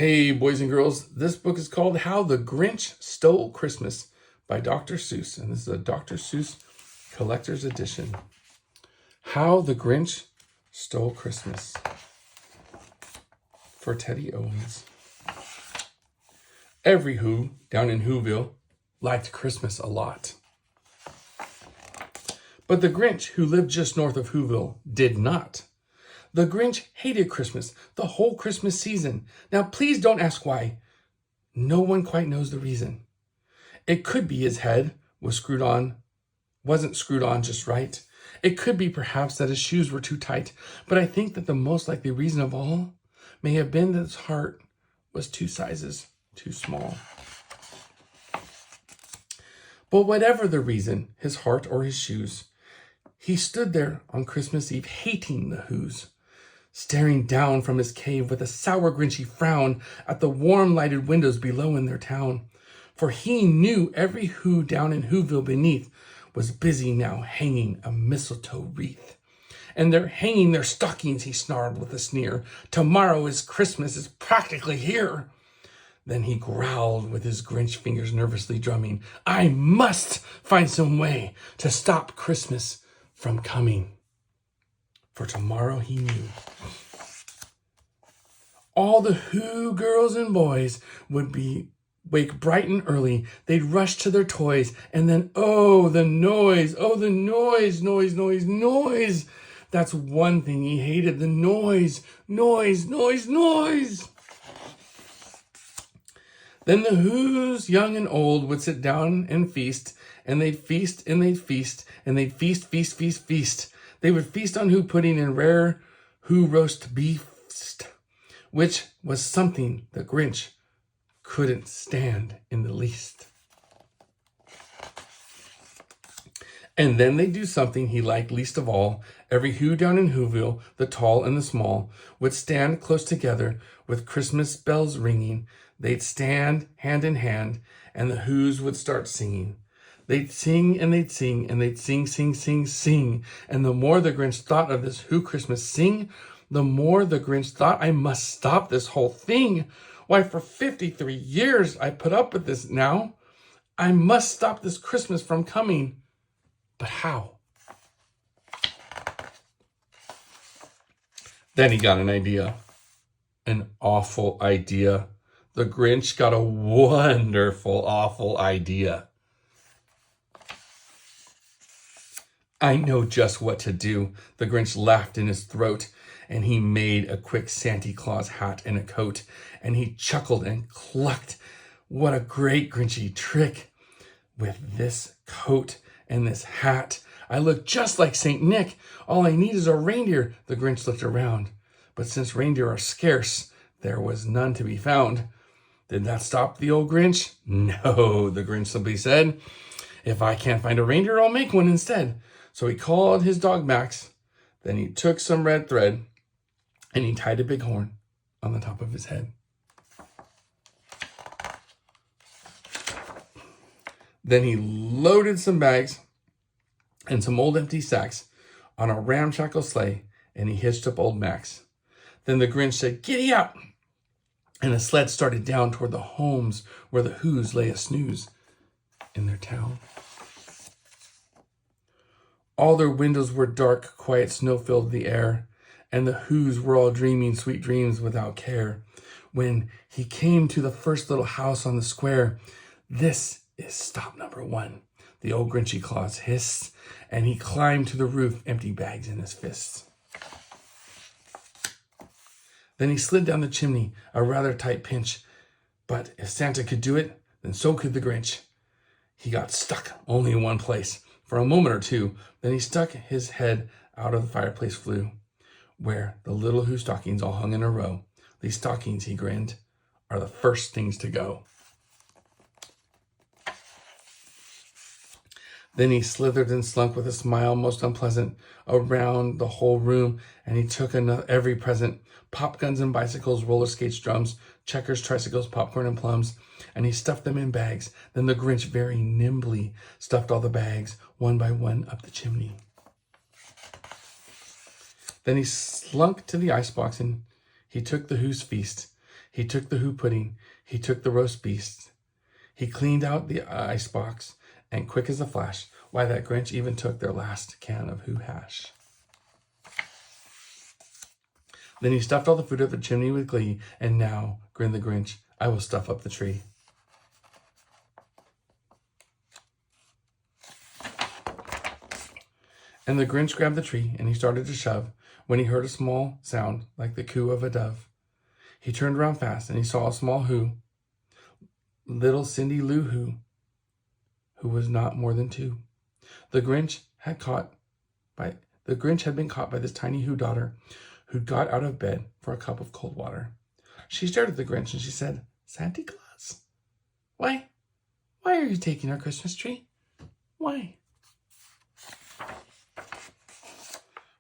Hey, boys and girls, this book is called How the Grinch Stole Christmas by Dr. Seuss, and this is a Dr. Seuss Collector's Edition. How the Grinch Stole Christmas for Teddy Owens. Every Who down in Whoville liked Christmas a lot. But the Grinch, who lived just north of Whoville, did not. The Grinch hated Christmas, the whole Christmas season. Now, please don't ask why. No one quite knows the reason. It could be his head wasn't screwed on just right. It could be perhaps that his shoes were too tight. But I think that the most likely reason of all may have been that his heart was 2 sizes too small. But whatever the reason, his heart or his shoes, he stood there on Christmas Eve hating the Whos, staring down from his cave with a sour, grinchy frown at the warm lighted windows below in their town. For he knew every Who down in Whoville beneath was busy now hanging a mistletoe wreath. And they're hanging their stockings, he snarled with a sneer. Tomorrow is Christmas, it's practically here. Then he growled with his Grinch fingers nervously drumming. I must find some way to stop Christmas from coming. For tomorrow he knew all the Who girls and boys would wake bright and early. They'd rush to their toys, and then the noise, noise. That's one thing he hated, the noise. Then the Whos, young and old, would sit down and feast, and they'd feast, and they'd feast, and they'd feast. They would feast on Who pudding and rare Who roast beef, which was something the Grinch couldn't stand in the least. And then they'd do something he liked least of all. Every Who down in Whoville, the tall and the small, would stand close together with Christmas bells ringing. They'd stand hand in hand, and the Whos would start singing. They'd sing and they'd sing and they'd sing. And the more the Grinch thought of this Who Christmas sing, the more the Grinch thought, I must stop this whole thing. Why, for 53 years I put up with this now. I must stop this Christmas from coming. But how? Then he got an idea. An awful idea. The Grinch got a wonderful, awful idea. I know just what to do. The Grinch laughed in his throat, and he made a quick Santa Claus hat and a coat, and he chuckled and clucked. What a great Grinchy trick. With this coat and this hat, I look just like Saint Nick. All I need is a reindeer. The Grinch looked around, but since reindeer are scarce, there was none to be found. Did that stop the old Grinch? No, the Grinch simply said. If I can't find a reindeer, I'll make one instead. So he called his dog Max. Then he took some red thread and he tied a big horn on the top of his head. Then he loaded some bags and some old empty sacks on a ramshackle sleigh, and he hitched up old Max. Then the Grinch said, "Giddy up!" And the sled started down toward the homes where the Whos lay a snooze in their town. All their windows were dark, quiet snow filled the air, and the Whos were all dreaming sweet dreams without care. When he came to the first little house on the square, "This is stop number 1, the old Grinchy Claus hissed, and he climbed to the roof, empty bags in his fists. Then he slid down the chimney, a rather tight pinch, but if Santa could do it, then so could the Grinch. He got stuck only in one place for a moment or two. Then he stuck his head out of the fireplace flue, where the little Who stockings all hung in a row. These stockings, he grinned, are the first things to go. Then he slithered and slunk with a smile most unpleasant around the whole room, and he took every present, pop guns and bicycles, roller skates, drums, checkers, tricycles, popcorn, and plums, and he stuffed them in bags. Then the Grinch very nimbly stuffed all the bags, one by one, up the chimney. Then he slunk to the icebox, and he took the Who's feast. He took the Who pudding. He took the roast beast. He cleaned out the ice box, and quick as a flash, why, that Grinch even took their last can of Who hash. Then he stuffed all the food up the chimney with glee, and now, grinned the Grinch, I will stuff up the tree. And the Grinch grabbed the tree, and he started to shove, when he heard a small sound like the coo of a dove. He turned around fast, and he saw a small Who, little Cindy Lou who was not more than 2. The Grinch had been caught by this tiny Who daughter, who got out of bed for a cup of cold water. She stared at the Grinch and she said, Santa Claus, why are you taking our Christmas tree? Why?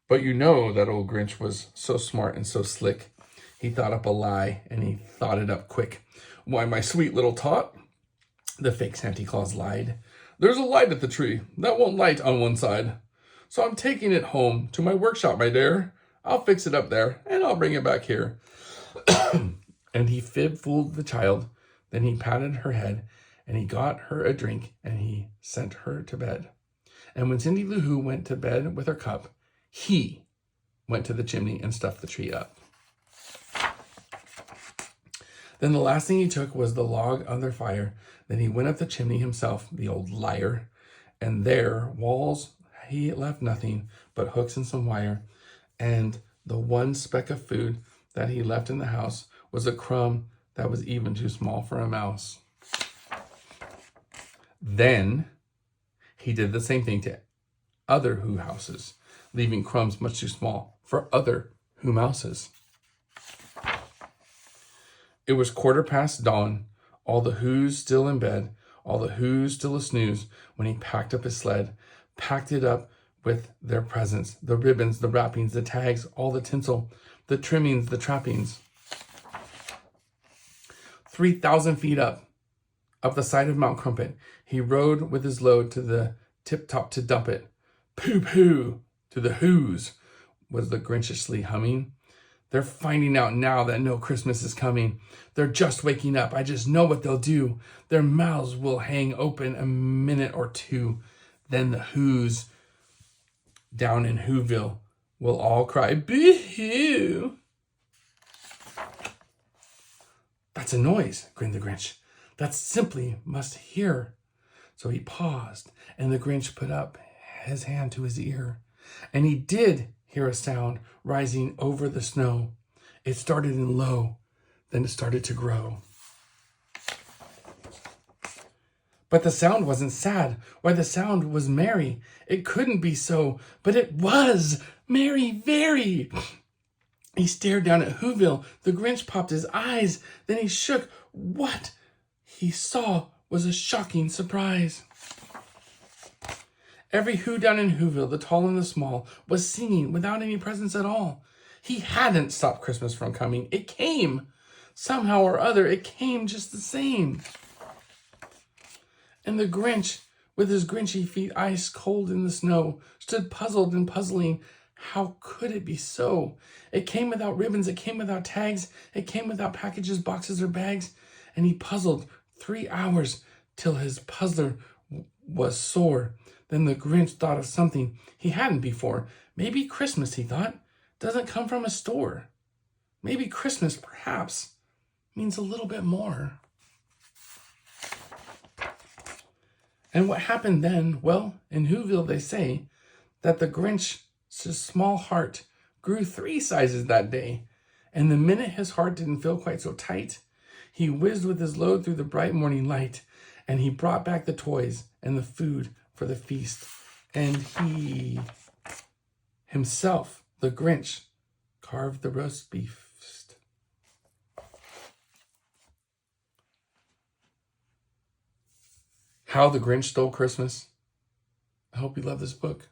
But you know that old Grinch was so smart and so slick. He thought up a lie, and he thought it up quick. Why, my sweet little tot, the fake Santa Claus lied. There's a light at the tree that won't light on one side. So I'm taking it home to my workshop, my dear. I'll fix it up there, and I'll bring it back here. And he fooled the child. Then he patted her head, and he got her a drink, and he sent her to bed. And when Cindy Lou Who went to bed with her cup, he went to the chimney and stuffed the tree up. Then the last thing he took was the log of their fire. Then he went up the chimney himself, the old liar. And there, walls, he left nothing but hooks and some wire. And the one speck of food that he left in the house was a crumb that was even too small for a mouse. Then he did the same thing to other Who houses, leaving crumbs much too small for other Who mouses. It was 15:15 dawn, all the Who's still in bed, all the Who's still a snooze, when he packed up his sled, packed it up with their presents, the ribbons, the wrappings, the tags, all the tinsel, the trimmings, the trappings. 3,000 feet up the side of Mount Crumpet, he rode with his load to the tip-top to dump it. Pooh-pooh to the Who's, was the Grinchishly humming. They're finding out now that no Christmas is coming. They're just waking up. I just know what they'll do. Their mouths will hang open a minute or two. Then the Who's down in Whoville will all cry, boo-hoo. That's a noise, grinned the Grinch. That simply must hear. So he paused, and the Grinch put up his hand to his ear. And he did hear a sound rising over the snow. It started in low, then it started to grow. But the sound wasn't sad. Why, the sound was merry. It couldn't be so, but it was merry very. He stared down at Whoville. The Grinch popped his eyes. Then he shook. What he saw was a shocking surprise. Every Who down in Whoville, the tall and the small, was singing without any presents at all. He hadn't stopped Christmas from coming. It came. Somehow or other, it came just the same. And the Grinch, with his Grinchy feet ice cold in the snow, stood puzzled and puzzling. How could it be so? It came without ribbons. It came without tags. It came without packages, boxes, or bags. And he puzzled 3 hours till his puzzler was sore. Then the Grinch thought of something he hadn't before. Maybe Christmas, he thought, doesn't come from a store. Maybe Christmas, perhaps, means a little bit more. And what happened then? Well, in Whoville, they say that the Grinch's small heart grew 3 sizes that day. And the minute his heart didn't feel quite so tight, he whizzed with his load through the bright morning light, and he brought back the toys and the food for the feast. And he himself, the Grinch, carved the roast beef. How the Grinch Stole Christmas. I hope you love this book.